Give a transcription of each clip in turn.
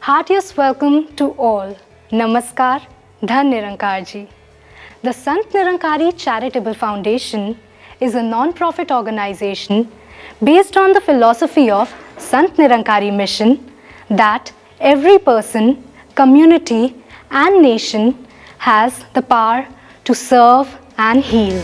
Heartiest welcome to all. Namaskar, Dhan Nirankar ji. The Sant Nirankari Charitable Foundation is a non-profit organization based on the philosophy of Sant Nirankari mission that every person, community and nation has the power to serve and heal.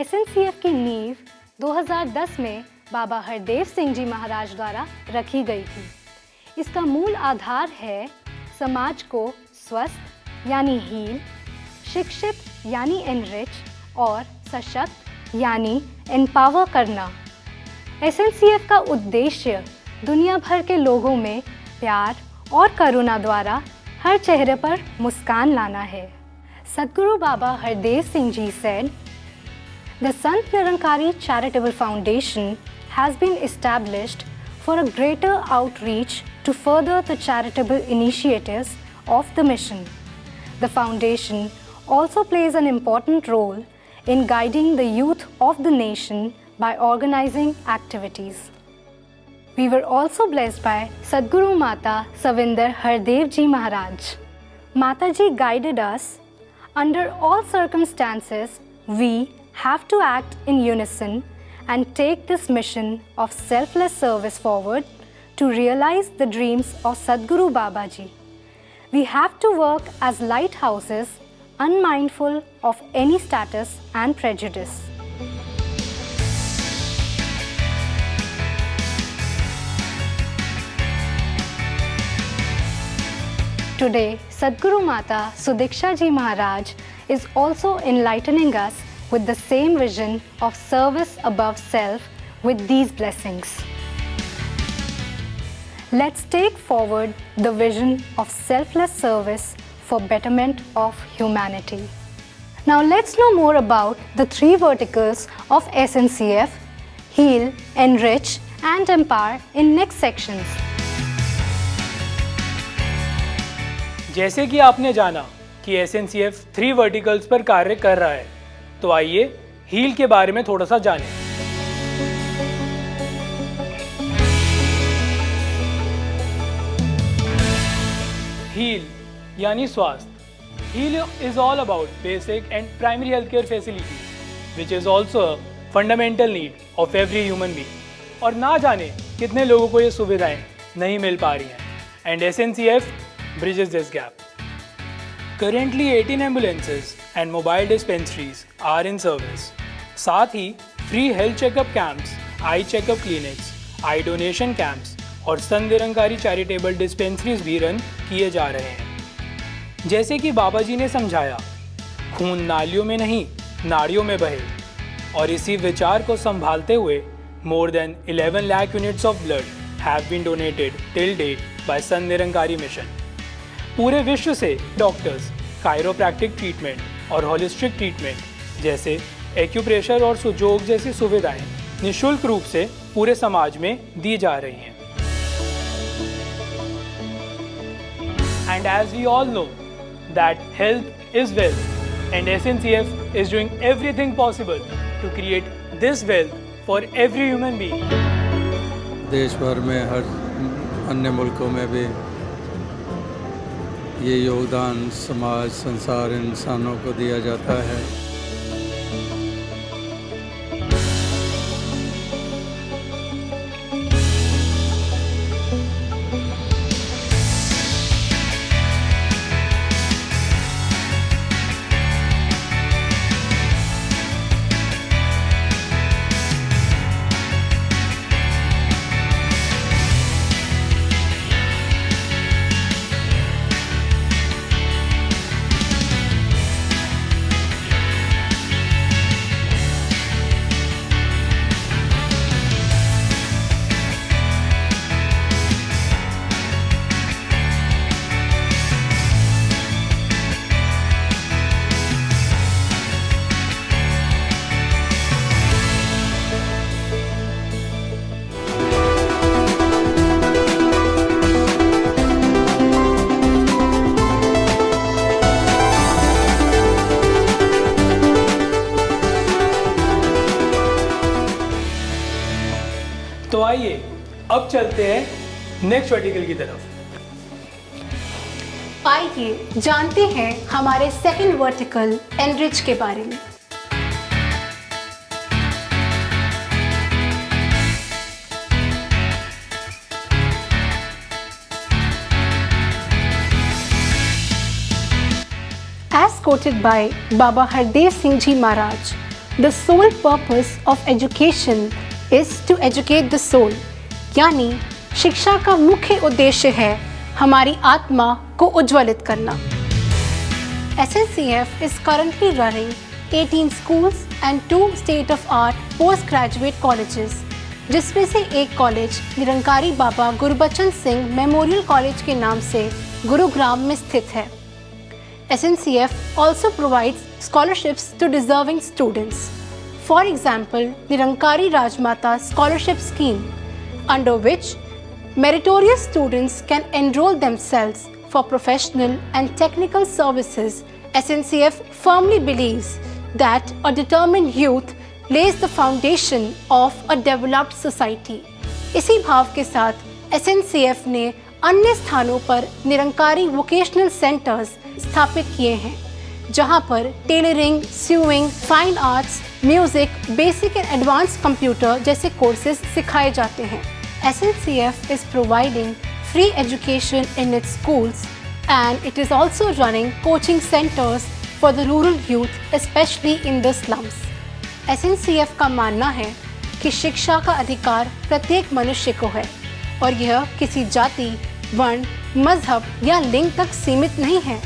SNCF की नींव 2010 में बाबा हरदेव सिंह जी महाराज द्वारा रखी गई थी। इसका मूल आधार है समाज को स्वस्थ यानी हील, शिक्षित यानी एनरिच और सशक्त यानी एम्पावर करना। SNCF का उद्देश्य दुनिया भर के लोगों में प्यार और करुणा द्वारा हर चेहरे पर मुस्कान लाना है। सद्गुरु बाबा Hardev Singh ji said, "The Sant Nirankari Charitable Foundation has been established for a greater outreach to further the charitable initiatives of the mission. The foundation also plays an important role in guiding the youth of the nation by organizing activities." We were also blessed by Sadguru Mata Savinder Hardev Ji Maharaj. Mataji guided us. Under all circumstances, we have to act in unison and take this mission of selfless service forward to realize the dreams of Sadguru Babaji. We have to work as lighthouses, unmindful of any status and prejudice. Today, Sadguru Mata Sudiksha Ji Maharaj is also enlightening us with the same vision of service above self with these blessings. Let's take forward the vision of selfless service for betterment of humanity. Now let's know more about the three verticals of SNCF: heal, enrich and empower in next sections. जैसे कि आपने जाना कि SNCF 3 verticals पर कार्य कर रहा है, तो आइए हील के बारे में थोड़ा सा जानें। हील यानी स्वास्थ्य। Heal is all about basic and primary health care facility which is also a fundamental need of every human being. और ना जाने कितने लोगों को ये सुविधाएं नहीं मिल पा रही हैं, and SNCF bridges this gap. Currently 18 ambulances and mobile dispensaries are in service. साथ ही free health checkup camps, eye checkup clinics, eye donation camps और संत निरंकारी चैरिटेबल डिस्पेंसरीज भी रन किए जा रहे हैं। जैसे कि बाबा जी ने समझाया, खून नालियों में नहीं नाड़ियों में बहे, और इसी विचार को संभालते हुए more than 11 lakh units of blood have been donated till date by Sant Nirankari mission. पूरे विश्व से डॉक्टर्स कायरोप्रैक्टिक ट्रीटमेंट और होलिस्टिक ट्रीटमेंट जैसे एक्यूप्रेशर और सुजोग जैसी सुविधाएं निःशुल्क रूप से पूरे समाज में दी जा रही हैं। And as we all know that health is wealth, and SNCF is doing everything possible to create this wealth for every human being. देश भर में हर अन्य मुल्कों में भी ये योगदान समाज, संसार, इंसानों को दिया जाता है। तो आइए अब चलते हैं नेक्स्ट वर्टिकल की तरफ। आइए जानते हैं हमारे सेकंड वर्टिकल एनरिच के बारे में। As quoted by Baba Hardev Singh Ji Maharaj, the sole purpose of education is to educate the soul. यानी शिक्षा का मुख्य उद्देश्य है हमारी आत्मा को उज्ज्वलित करना। SNCF is currently running 18 schools and 2 state-of-art postgraduate colleges, जिसमें से एक कॉलेज निरंकारी बाबा गुरबचन सिंह मेमोरियल कॉलेज के नाम से गुरुग्राम में स्थित है। SNCF also provides scholarships to deserving students. For example, Nirankari Rajmata Scholarship Scheme, under which meritorious students can enroll themselves for professional and technical services. SNCF firmly believes that a determined youth lays the foundation of a developed society. इसी भाव के साथ SNCF ने अन्य स्थानों पर Nirankari vocational centres स्थापित किए हैं, जहां पर tailoring, sewing, fine arts, music, basic and advance computer जैसे कोर्सेज सिखाए जाते हैं। SNCF is providing free education in its schools and it is also running coaching centers for the rural youth, especially in the slums. SNCF का मानना है कि शिक्षा का अधिकार प्रत्येक मनुष्य को है और यह किसी जाति, वर्ण, मजहब या लिंग तक सीमित नहीं है।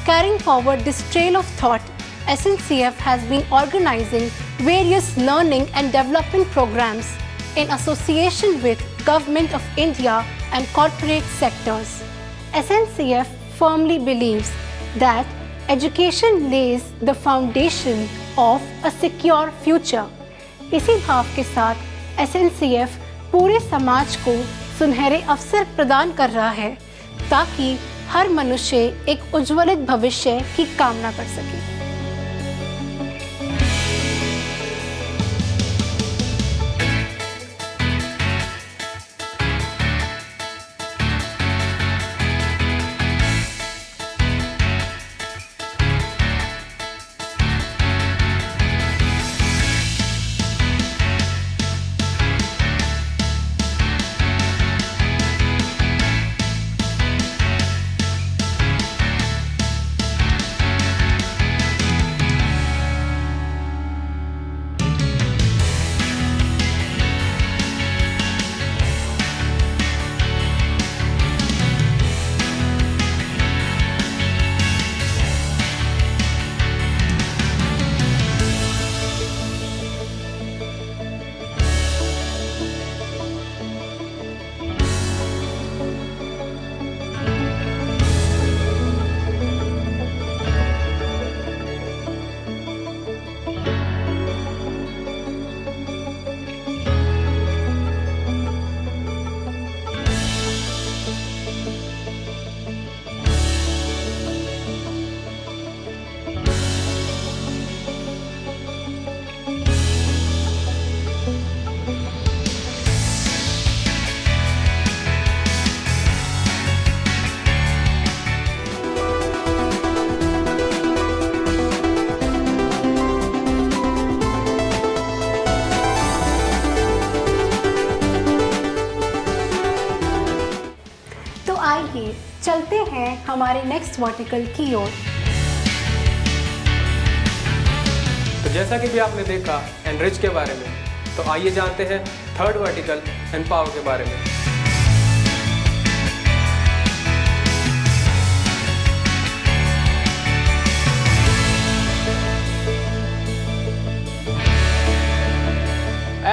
Carrying forward this trail of thought, SNCF has been organizing various learning and development programs in association with Government of India and corporate sectors. SNCF firmly believes that education lays the foundation of a secure future. इसी भाव के साथ SNCF पूरे समाज को सुनहरे अवसर प्रदान कर रहा है ताकि हर मनुष्य एक उज्ज्वलित भविष्य की कामना कर सके। आइए चलते हैं हमारे नेक्स्ट वर्टिकल की ओर। तो जैसा कि भी आपने देखा एनरिच के बारे में, तो आइए जानते हैं थर्ड वर्टिकल एम्पावर के बारे में।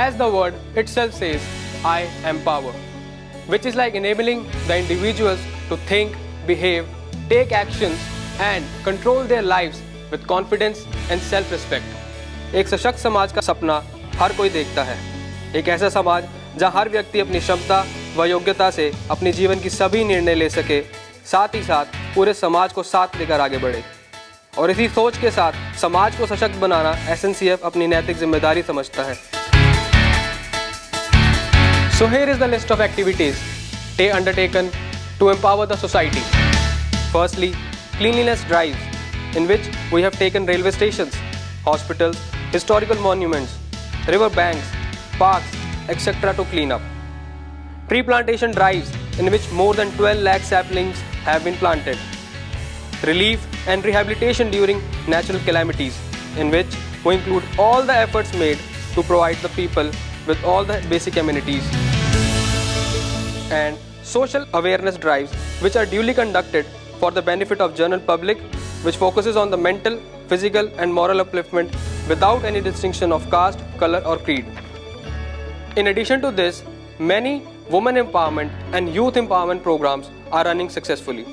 As the word itself says, I empower, which is like enabling the individuals to think, behave, take actions and control their lives with confidence and self-respect। एक सशक्त समाज का सपना हर कोई देखता है, एक ऐसा समाज जहां हर व्यक्ति अपनी क्षमता व योग्यता से अपने जीवन की सभी निर्णय ले सके, साथ ही साथ पूरे समाज को साथ लेकर आगे बढ़े। और इसी सोच के साथ समाज को सशक्त बनाना SNCF अपनी नैतिक जिम्मेदारी समझता है। So here is the list of activities undertaken to empower the society. Firstly, cleanliness drives, in which we have taken railway stations, hospitals, historical monuments, river banks, parks, etc. to clean up. Tree plantation drives, in which more than 12 lakh saplings have been planted. Relief and rehabilitation during natural calamities, in which we include all the efforts made to provide the people with all the basic amenities. And social awareness drives, which are duly conducted for the benefit of general public, which focuses on the mental, physical and moral upliftment without any distinction of caste, color or creed. In addition to this, many women empowerment and youth empowerment programs are running successfully.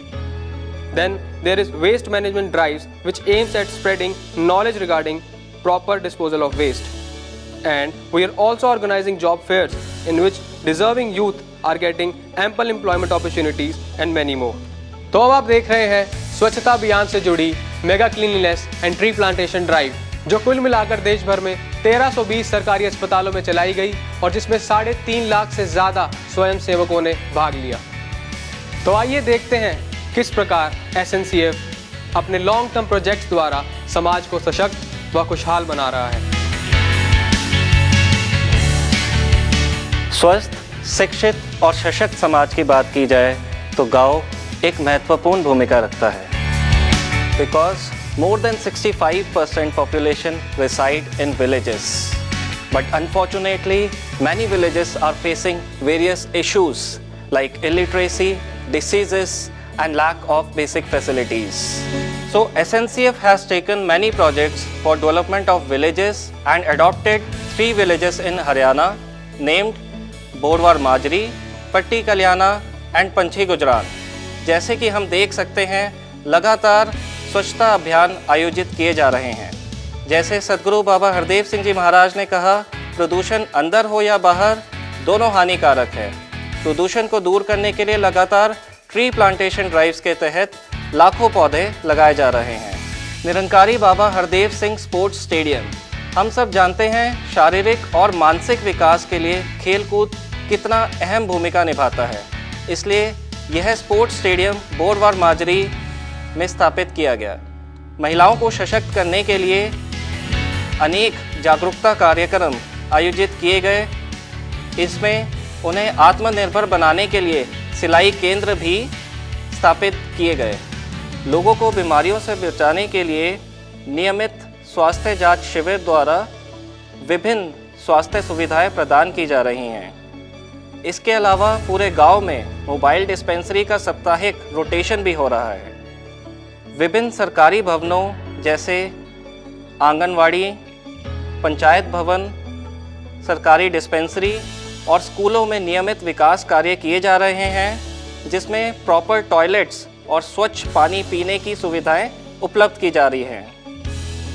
Then there is waste management drives, which aims at spreading knowledge regarding proper disposal of waste. And we are also organizing job fairs in which deserving youth are getting ample employment opportunities and many more. तो अब आप देख रहे हैं स्वच्छता अभियान से जुड़ी mega cleanliness and tree plantation drive, जो कुल मिलाकर देश भर में 1320 सरकारी अस्पतालों में चलाई गई और जिसमें 3.5 लाख से ज़्यादा स्वयं सेवकों ने भाग लिया। तो आइए देखते हैं किस प्रकार SNCF अपने लॉन्ग टर्म प्रोजेक्ट्स द्वारा समाज को सशक्त व खुशहाल बना रहा है। स्वस्थ, शिक्षित और सशक्त समाज की बात की जाए तो गांव एक महत्वपूर्ण भूमिका रखता है। Because more than 65% population reside in villages. But unfortunately, many villages are facing various issues like illiteracy, diseases and lack of basic facilities. So SNCF has taken many projects for development of villages and adopted 3 villages in Haryana named बोरवार माजरी, पट्टी कल्याणा and पंछी गुजरान। जैसे कि हम देख सकते हैं, लगातार स्वच्छता अभियान आयोजित किए जा रहे हैं। जैसे सद्गुरु बाबा हरदेव सिंह जी महाराज ने कहा, प्रदूषण अंदर हो या बाहर दोनों हानिकारक है। प्रदूषण को दूर करने के लिए लगातार ट्री प्लांटेशन ड्राइव्स के तहत लाखों पौधे लगाए जा रहे हैं। निरंकारी बाबा हरदेव सिंह स्पोर्ट्स स्टेडियम, हम सब जानते हैं शारीरिक और मानसिक विकास के लिए खेलकूद कितना अहम भूमिका निभाता है। इसलिए यह स्पोर्ट्स स्टेडियम बोरवार माजरी में स्थापित किया गया। महिलाओं को सशक्त करने के लिए अनेक जागरूकता कार्यक्रम आयोजित किए गए। इसमें उन्हें आत्मनिर्भर बनाने के लिए सिलाई केंद्र भी स्थापित किए गए। लोगों को बीमारियों से बचाने के लिए नियमित स्वास्थ्य जांच शिविर द्वारा विभिन्न स्वास्थ्य सुविधाएं प्रदान की जा रही हैं। इसके अलावा पूरे गांव में मोबाइल डिस्पेंसरी का साप्ताहिक रोटेशन भी हो रहा है। विभिन्न सरकारी भवनों जैसे आंगनवाड़ी, पंचायत भवन, सरकारी डिस्पेंसरी और स्कूलों में नियमित विकास कार्य किए जा रहे हैं, जिसमें प्रॉपर टॉयलेट्स और स्वच्छ पानी पीने की सुविधाएं उपलब्ध की जा रही हैं।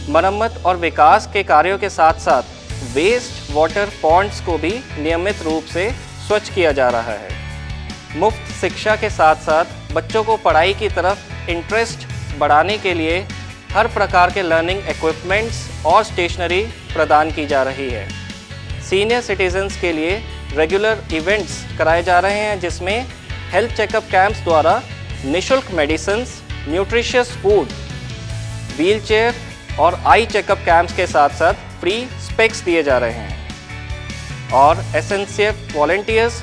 मरम्मत और विकास के कार्यों के साथ साथ वेस्ट वाटर पॉन्ड्स को भी नियमित रूप से स्वच्छ किया जा रहा है। मुफ्त शिक्षा के साथ साथ बच्चों को पढ़ाई की तरफ इंटरेस्ट बढ़ाने के लिए हर प्रकार के लर्निंग इक्विपमेंट्स और स्टेशनरी प्रदान की जा रही है। सीनियर सिटीजन्स के लिए रेगुलर इवेंट्स कराए जा रहे हैं, जिसमें हेल्थ चेकअप कैंप्स द्वारा निःशुल्क medicines, nutritious food, wheel chair और आई चेकअप कैंप्स के साथ साथ फ्री स्पेक्स दिए जा रहे हैं। और SNCF वॉलंटियर्स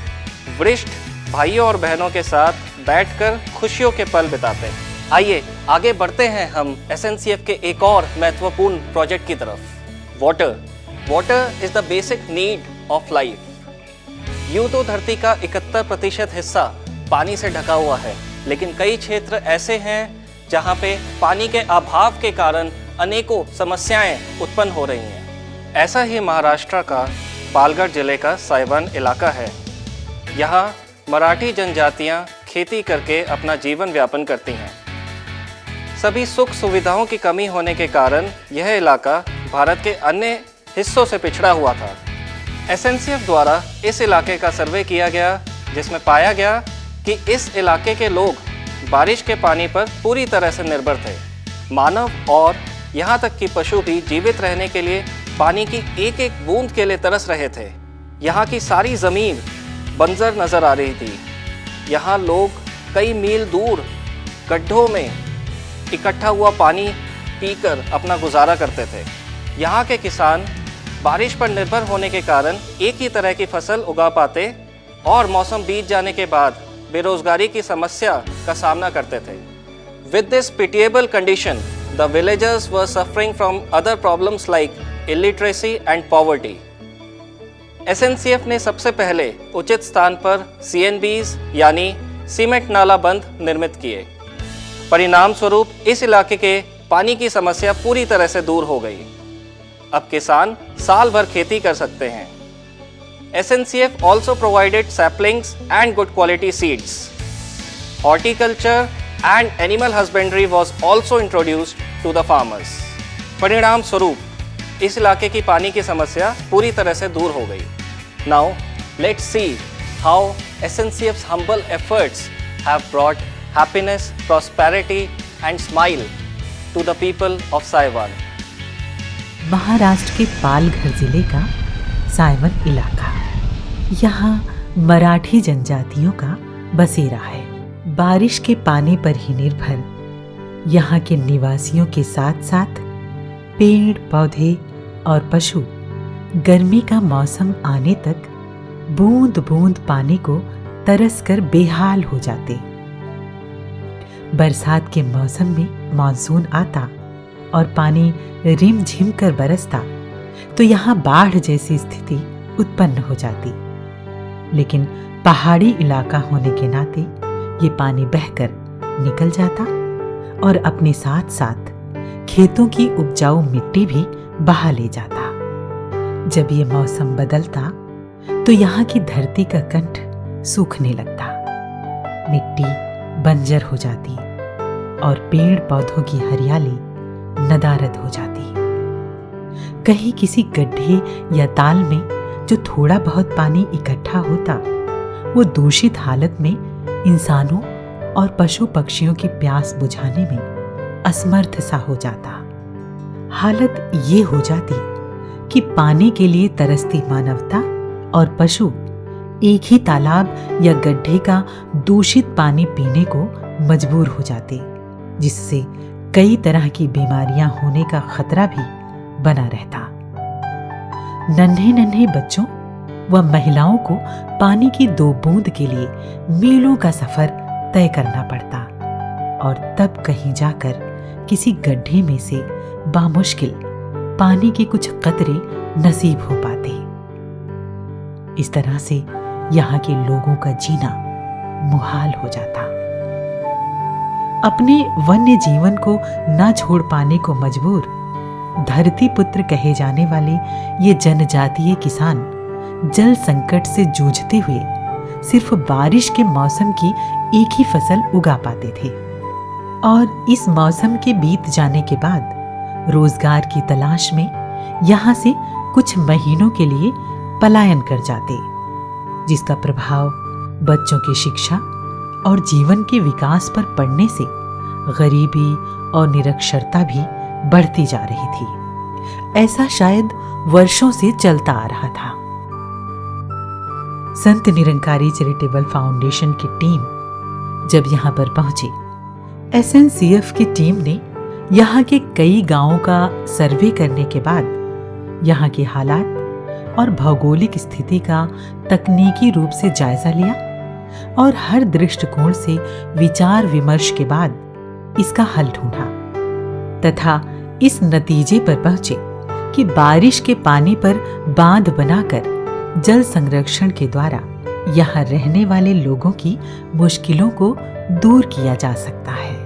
वरिष्ठ भाइयों और बहनों के साथ बैठकर खुशियों के पल बिताते हैं। आइए आगे बढ़ते हैं हम SNCF के एक और महत्वपूर्ण प्रोजेक्ट की तरफ। Water is the basic need of life. यूं तो धरती का 71% हिस्सा पानी से ढका हुआ है, लेकिन कई क्षेत्र ऐसे हैं जहां पे पानी के अभाव के कारण अनेकों समस्याएं उत्पन्न हो रही हैं। ऐसा ही महाराष्ट्र का पालघर जिले का साइवान इलाका है। यहाँ मराठी जनजातियाँ खेती करके अपना जीवन यापन करती हैं। सभी सुख सुविधाओं की कमी होने के कारण यह इलाका भारत के अन्य हिस्सों से पिछड़ा हुआ था। SNCF द्वारा इस इलाके का सर्वे किया गया, जिसमें पाया गया कि इस इलाके के लोग बारिश के पानी पर पूरी तरह से निर्भर थे। मानव और यहाँ तक कि पशु भी जीवित रहने के लिए पानी की एक एक बूंद के लिए तरस रहे थे। यहाँ की सारी ज़मीन बंजर नज़र आ रही थी। यहाँ लोग कई मील दूर गड्ढों में इकट्ठा हुआ पानी पीकर अपना गुजारा करते थे। यहाँ के किसान बारिश पर निर्भर होने के कारण एक ही तरह की फसल उगा पाते और मौसम बीत जाने के बाद बेरोजगारी की समस्या का सामना करते थे। With this pitiable condition, the villagers were suffering from other problems like illiteracy and poverty. SNCF ने सबसे पहले उचित स्थान पर CNBs यानी सीमेंट नाला बंद निर्मित किए। परिणाम स्वरूप इस इलाके के पानी की समस्या पूरी तरह से दूर हो गई। अब किसान साल भर खेती कर सकते हैं। SNCF also provided saplings and good quality seeds. Horticulture and animal husbandry was also introduced to the farmers. परिणाम स्वरूप इस इलाके की पानी की समस्या पूरी तरह से दूर हो गई। Now let's see how SNCF's humble efforts have brought happiness, prosperity and smile to the people of Saiwan. Maharashtra के पालघर जिले का सायवन इलाका, यहाँ मराठी जनजातियों का बसेरा है। बारिश के पानी पर ही निर्भर यहाँ के निवासियों के साथ साथ पेड़ पौधे और पशु गर्मी का मौसम आने तक बूंद बूंद पानी को तरस कर बेहाल हो जाते। बरसात के मौसम में मानसून आता और पानी रिमझिम कर बरसता तो यहाँ बाढ़ जैसी स्थिति उत्पन्न हो जाती। लेकिन पहाड़ी इलाका होने के नाते ये पानी बहकर निकल जाता और अपने साथ साथ खेतों की उपजाऊ मिट्टी भी बहा ले जाता। जब ये मौसम बदलता तो यहाँ की धरती का कंठ सूखने लगता, मिट्टी बंजर हो जाती और पेड़ पौधों की हरियाली नदारद हो जाती। कहीं किसी गड्ढे या ताल में जो थोड़ा बहुत पानी इकट्ठा होता, वो दूषित हालत में इंसानों और पशु पक्षियों की प्यास बुझाने में असमर्थ सा हो जाता। हालत ये हो जाती कि पानी के लिए तरसती मानवता और पशु एक ही तालाब या गड्ढे का दूषित पानी पीने को मजबूर हो जाते, जिससे कई तरह की बीमारियां होने का खतरा भी बना रहता। नन्हे नन्हे बच्चों व महिलाओं को पानी की 2 बूंद के लिए मीलों का सफर तय करना पड़ता और तब कहीं जाकर किसी गड्ढे में से बामुश्किल पानी के कुछ कतरे नसीब हो पाते। इस तरह से यहाँ के लोगों का जीना मुहाल हो जाता। अपने वन्य जीवन को न छोड़ पाने को मजबूर धरती पुत्र कहे जाने वाले ये जनजातीय किसान जल संकट से जूझते हुए सिर्फ बारिश के मौसम की एक ही फसल उगा पाते थे और इस मौसम के बीत जाने के बाद रोजगार की तलाश में यहाँ से कुछ महीनों के लिए पलायन कर जाते, जिसका प्रभाव बच्चों की शिक्षा और जीवन के विकास पर पड़ने से गरीबी और निरक्षरता भी बढ़ती जा रही थी। ऐसा शायद वर्षों से चलता आ रहा था। संत निरंकारी चैरिटेबल फाउंडेशन की टीम जब यहाँ पर पहुंची, SNCF की टीम ने यहाँ के कई गांवों का सर्वे करने के बाद यहाँ के हालात और भौगोलिक स्थिति का तकनीकी रूप से जायजा लिया और हर दृष्टिकोण से विचार विमर्श के बाद इसका हल ढूंढा तथा इस नतीजे पर पहुंचे कि बारिश के पानी पर बांध बनाकर जल संरक्षण के द्वारा यहाँ रहने वाले लोगों की मुश्किलों को दूर किया जा सकता है।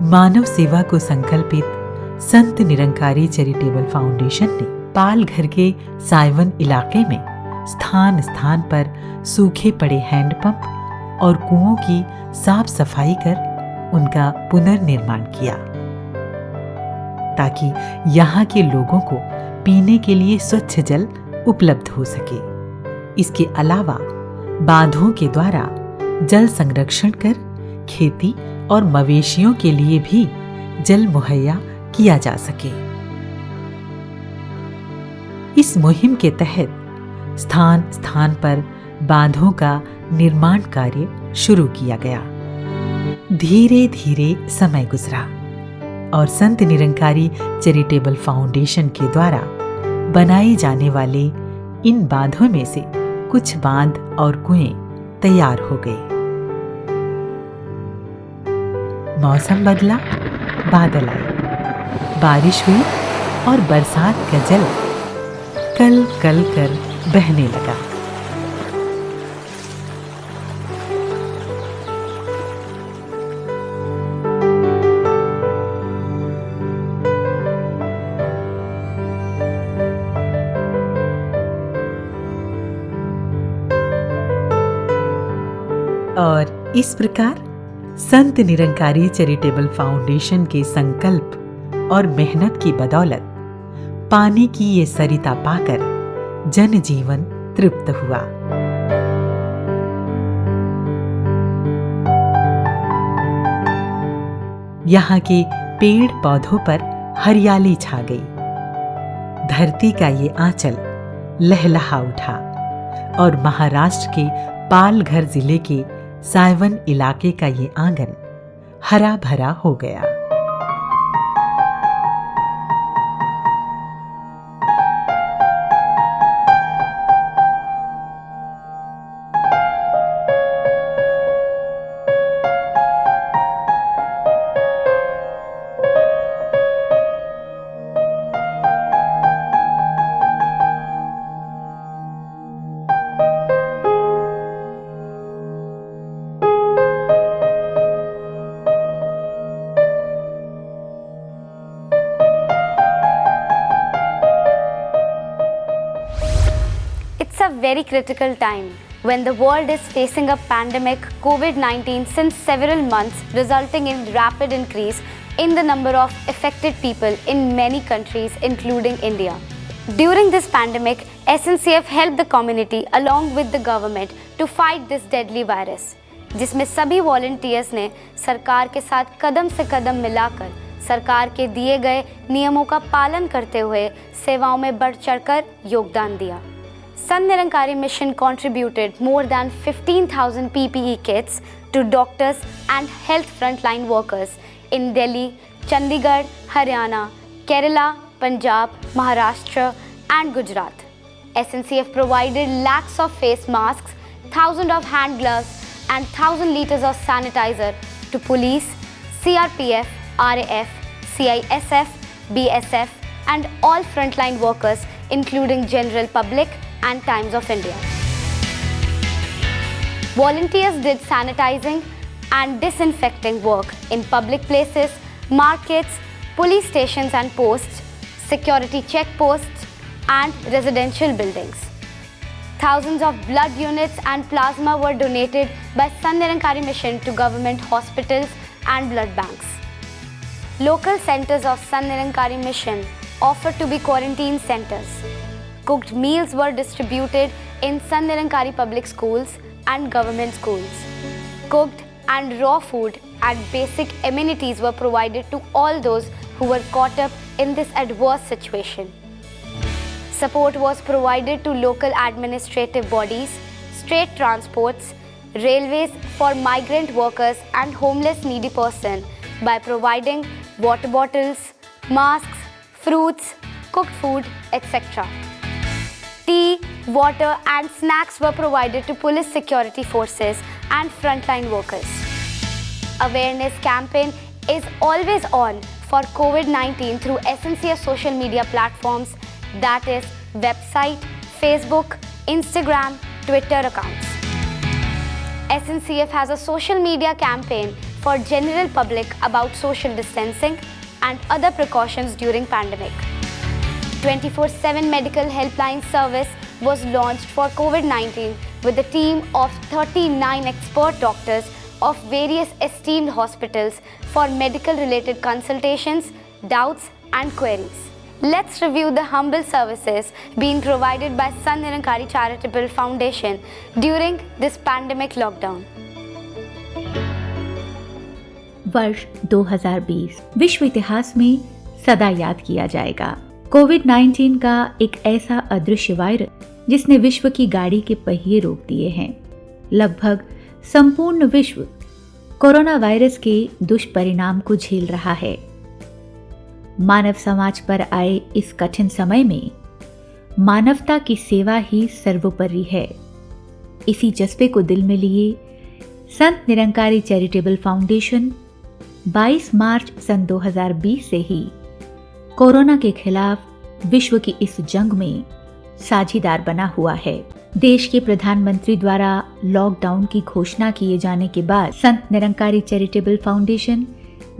मानव सेवा को संकल्पित संत निरंकारी चैरिटेबल फाउंडेशन ने पालघर के सायवन इलाके में स्थान स्थान पर सूखे पड़े हैंडपंप और कुओं की साफ सफाई कर उनका पुनर्निर्माण किया ताकि यहाँ के लोगों को पीने के लिए स्वच्छ जल उपलब्ध हो सके। इसके अलावा बांधों के द्वारा जल संरक्षण कर खेती और मवेशियों के लिए भी जल मुहैया किया जा सके। इस मुहिम के तहत स्थान स्थान पर बांधों का निर्माण कार्य शुरू किया गया। धीरे धीरे समय गुजरा और संत निरंकारी चैरिटेबल फाउंडेशन के द्वारा बनाए जाने वाले इन बांधों में से कुछ बांध और कुएं तैयार हो गए। मौसम बदला, बादल आए, बारिश हुई और बरसात का जल कल कल कर बहने लगा। और इस प्रकार संत निरंकारी चैरिटेबल फाउंडेशन के संकल्प और मेहनत की बदौलत पानी की ये सरिता पाकर जनजीवन तृप्त हुआ। यहाँ के पेड़ पौधों पर हरियाली छा गई। धरती का ये आंचल लहलहा उठा और महाराष्ट्र के पालघर जिले के सायवन इलाके का ये आंगन हरा भरा हो गया। It's a very critical time when the world is facing a pandemic COVID-19 since several months, resulting in rapid increase in the number of affected people in many countries, including India. During this pandemic, SNCF helped the community along with the government to fight this deadly virus, जिसमें सभी volunteers ने सरकार के साथ कदम से कदम मिलाकर सरकार के दिए गए नियमों का पालन करते हुए सेवाओं में बढ़ चढ़कर योगदान दिया। Sant Nirankari Mission contributed more than 15,000 PPE kits to doctors and health frontline workers in Delhi, Chandigarh, Haryana, Kerala, Punjab, Maharashtra and Gujarat. SNCF provided lakhs of face masks, thousands of hand gloves and 1,000 liters of sanitizer to police, CRPF, RAF, CISF, BSF and all frontline workers including general public and Times of India. Volunteers did sanitizing and disinfecting work in public places, markets, police stations and posts, security checkposts and residential buildings. Thousands of blood units and plasma were donated by Sant Nirankari Mission to government hospitals and blood banks. Local centers of Sant Nirankari Mission offered to be quarantine centers. Cooked meals were distributed in Sant Nirankari public schools and government schools. Cooked and raw food and basic amenities were provided to all those who were caught up in this adverse situation. Support was provided to local administrative bodies, state transports, railways for migrant workers and homeless needy persons by providing water bottles, masks, fruits, cooked food, etc. Tea, water and snacks were provided to police security forces and frontline workers. Awareness campaign is always on for COVID-19 through SNCF social media platforms, that is website, Facebook, Instagram, Twitter accounts. SNCF has a social media campaign for general public about social distancing and other precautions during pandemic. 24/7 medical helpline service was launched for COVID-19 with a team of 39 expert doctors of various esteemed hospitals for medical related consultations, doubts and queries. Let's review the humble services being provided by Sant Nirankari Charitable Foundation during this pandemic lockdown. वर्ष 2020 विश्व इतिहास में सदा याद किया जाएगा। कोविड-19 का एक ऐसा अदृश्य वायरस जिसने विश्व की गाड़ी के पहिए रोक दिए हैं। लगभग संपूर्ण विश्व कोरोना वायरस के दुष्परिणाम को झेल रहा है। मानव समाज पर आए इस कठिन समय में मानवता की सेवा ही सर्वोपरि है। इसी जज्बे को दिल में लिए संत निरंकारी चैरिटेबल फाउंडेशन 22 मार्च सन 2020 से ही कोरोना के खिलाफ विश्व की इस जंग में साझीदार बना हुआ है। देश के प्रधानमंत्री द्वारा लॉकडाउन की घोषणा किए जाने के बाद संत निरंकारी चैरिटेबल फाउंडेशन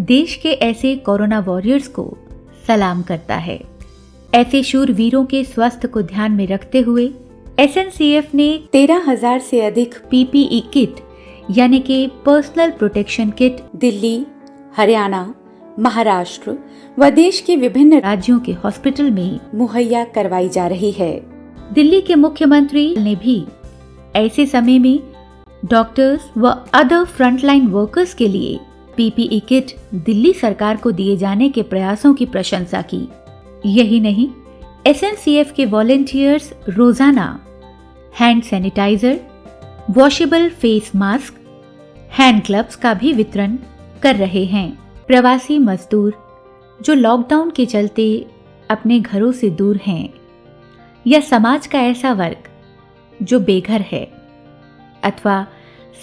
देश के ऐसे कोरोना वॉरियर्स को सलाम करता है। ऐसे शूरवीरों के स्वास्थ्य को ध्यान में रखते हुए SNCF ने 13,000 से अधिक PPE किट यानी कि personal protection kit Delhi, Haryana, Maharashtra व देश के विभिन्न राज्यों के हॉस्पिटल में मुहैया करवाई जा रही है। दिल्ली के मुख्यमंत्री ने भी ऐसे समय में डॉक्टर्स व अदर फ्रंटलाइन वर्कर्स के लिए PPE किट दिल्ली सरकार को दिए जाने के प्रयासों की प्रशंसा की। यही नहीं, SNCF के वॉलेंटियर्स रोजाना hand sanitiser, washable face mask, hand gloves का भी वितरण कर रहे हैं। प्रवासी मजदूर जो लॉकडाउन के चलते अपने घरों से दूर हैं, या समाज का ऐसा वर्ग जो बेघर है अथवा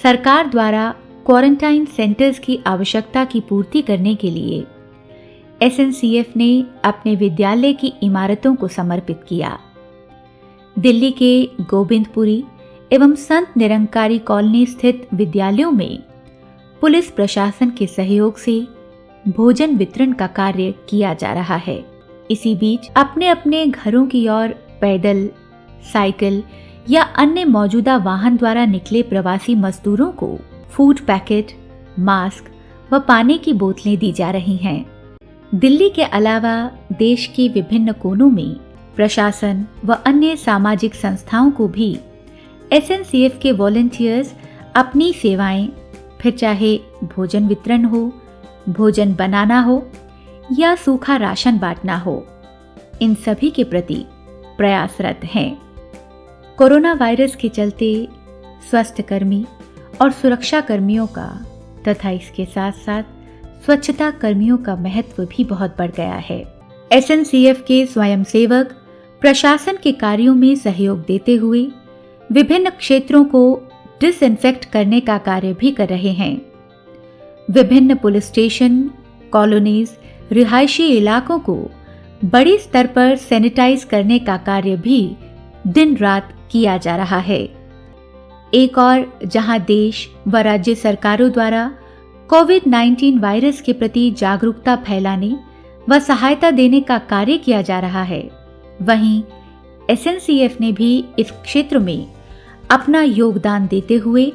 सरकार द्वारा क्वारंटाइन सेंटर्स की आवश्यकता की पूर्ति करने के लिए SNCF ने अपने विद्यालय की इमारतों को समर्पित किया। दिल्ली के गोविंदपुरी एवं संत निरंकारी कॉलोनी स्थित विद्यालयों में पुलिस प्रशासन के सहयोग से भोजन वितरण का कार्य किया जा रहा है। इसी बीच अपने अपने घरों की ओर पैदल, साइकिल या अन्य मौजूदा वाहन द्वारा निकले प्रवासी मजदूरों को फूड पैकेट, मास्क व पानी की बोतलें दी जा रही हैं। दिल्ली के अलावा देश के विभिन्न कोनों में प्रशासन व अन्य सामाजिक संस्थाओं को भी SNCF के वॉलंटियर्स अपनी सेवाएं, फिर चाहे भोजन वितरण हो, भोजन बनाना हो या सूखा राशन बांटना हो, इन सभी के प्रति प्रयासरत हैं। कोरोना वायरस के चलते स्वास्थ्य कर्मी और सुरक्षा कर्मियों का तथा इसके साथ साथ स्वच्छता कर्मियों का महत्व भी बहुत बढ़ गया है। SNCF के स्वयंसेवक प्रशासन के कार्यों में सहयोग देते हुए विभिन्न क्षेत्रों को डिसइंफेक्ट करने का कार्य भी कर रहे हैं। विभिन्न पुलिस स्टेशन, कॉलोनीज, रिहायशी इलाकों को बड़े स्तर पर सैनिटाइज करने का कार्य भी दिन रात किया जा रहा है। एक और जहां देश व राज्य सरकारों द्वारा कोविड-19 वायरस के प्रति जागरूकता फैलाने व सहायता देने का कार्य किया जा रहा है, वहीं SNCF ने भी इस क्षेत्र में अपना योगदान देते हुए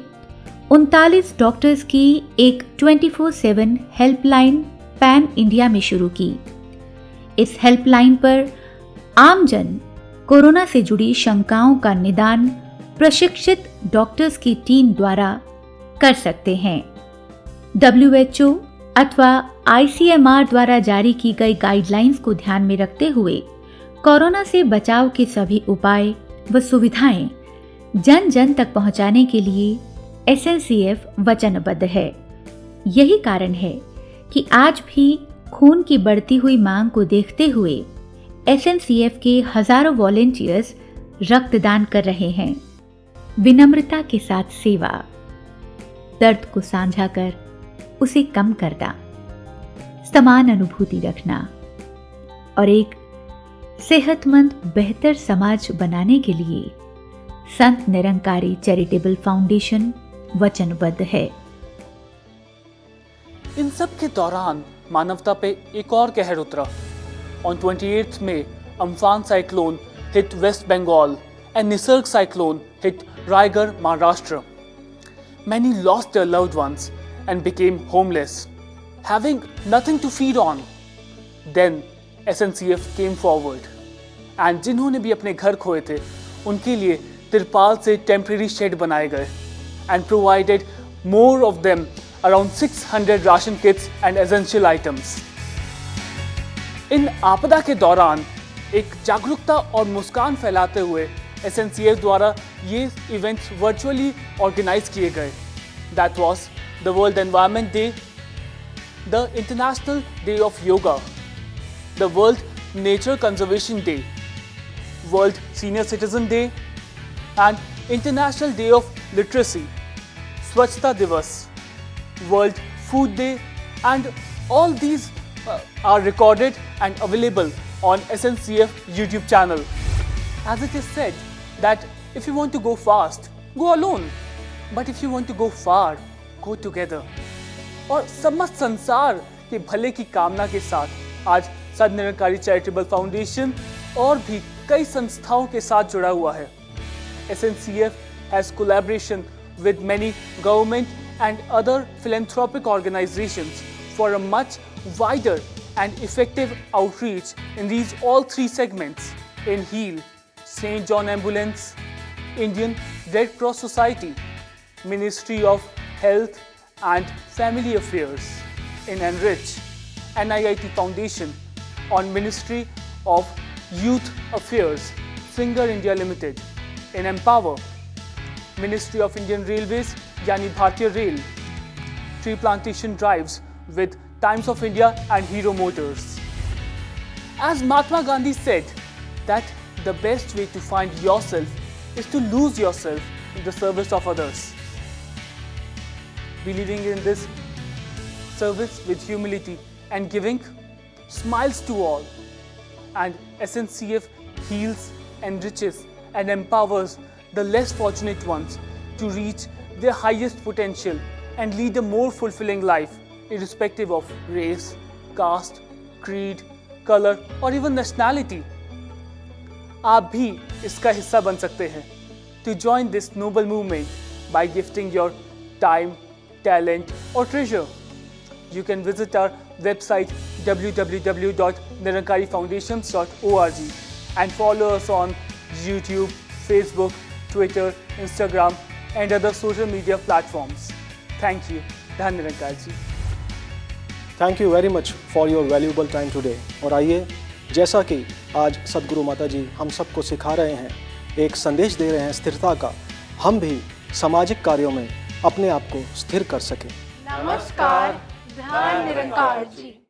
39 डॉक्टर्स की एक 24/7 हेल्पलाइन पैन इंडिया में शुरू की। इस हेल्पलाइन पर आमजन कोरोना से जुड़ी शंकाओं का निदान प्रशिक्षित डॉक्टर्स की टीम द्वारा कर सकते हैं। WHO अथवा ICMR द्वारा जारी की गई गाइडलाइंस को ध्यान में रखते हुए कोरोना से बचाव के सभी उपाय व सुविधाएं जन जन तक पहुंचाने के लिए SNCF वचनबद्ध है। यही कारण है कि आज भी खून की बढ़ती हुई मांग को देखते हुए SNCF के हजारों वॉलेंटियर्स रक्तदान कर रहे हैं। विनम्रता के साथ सेवा, दर्द को साझा कर उसे कम करना, समान अनुभूति रखना और एक सेहतमंद बेहतर समाज बनाने के लिए संत निरंकारी चैरिटेबल फाउंडेशन वचनबद्ध है। इन सब के दौरान मानवता पे एक और कहर उतरा। On 28th May, Amphan cyclone hit West Bengal and Nisarg cyclone hit Raigad, Maharashtra. Many lost their loved ones and became homeless, having nothing to feed on. Then SNCF came forward and जिन्होंने भी अपने घर खोए थे उनके लिए तिरपाल से टेम्परेरी शेड बनाए गए and provided more of them around 600 ration kits and essential items. इन आपदा के दौरान एक जागरूकता और मुस्कान फैलाते हुए SNCF द्वारा ये इवेंट्स वर्चुअली ऑर्गेनाइज किए गए। That was the world environment day, the international day of yoga, the world nature conservation day, world senior citizen day and international day of literacy, स्वच्छता दिवस, world food day, and all these are recorded and available on SNCF YouTube channel. As it is said that if you want to go fast, go alone, but if you want to go far, go together. और समस्त संसार के भले की कामना के साथ आज सदनिरंकारी चैरिटेबल फाउंडेशन और भी कई संस्थाओं के साथ जुड़ा हुआ है। SNCF has collaboration with many government and other philanthropic organizations for a much wider and effective outreach in these all three segments in HEAL, St. John Ambulance, Indian Red Cross Society, Ministry of Health and Family Affairs, in Enrich, NIIT Foundation, on Ministry of Youth Affairs, Singer India Limited, in Empower, Ministry of Indian Railways, yani Bhartiya Rail, tree plantation drives with Times of India and Hero Motors. As Mahatma Gandhi said that the best way to find yourself is to lose yourself in the service of others. Believing in this service with humility and giving smiles to all, and SNCF heals, enriches and empowers the less fortunate ones to reach their highest potential and lead a more fulfilling life, irrespective of race, caste, creed, color or even nationality. आप भी इसका हिस्सा बन सकते हैं। To join this noble movement by gifting your time, talent or treasure, you can visit our website www.nirankarifoundations.org and follow us on YouTube, Facebook, Twitter, Instagram and other social media platforms. Thank you. धन Nirankar ji. Thank you very much for your valuable time today. और आइए, जैसा कि आज सदगुरु माता जी हम सबको सिखा रहे हैं, एक संदेश दे रहे हैं स्थिरता का, हम भी सामाजिक कार्यों में अपने आप को स्थिर कर सकें। नमस्कार, धन निरंकार जी।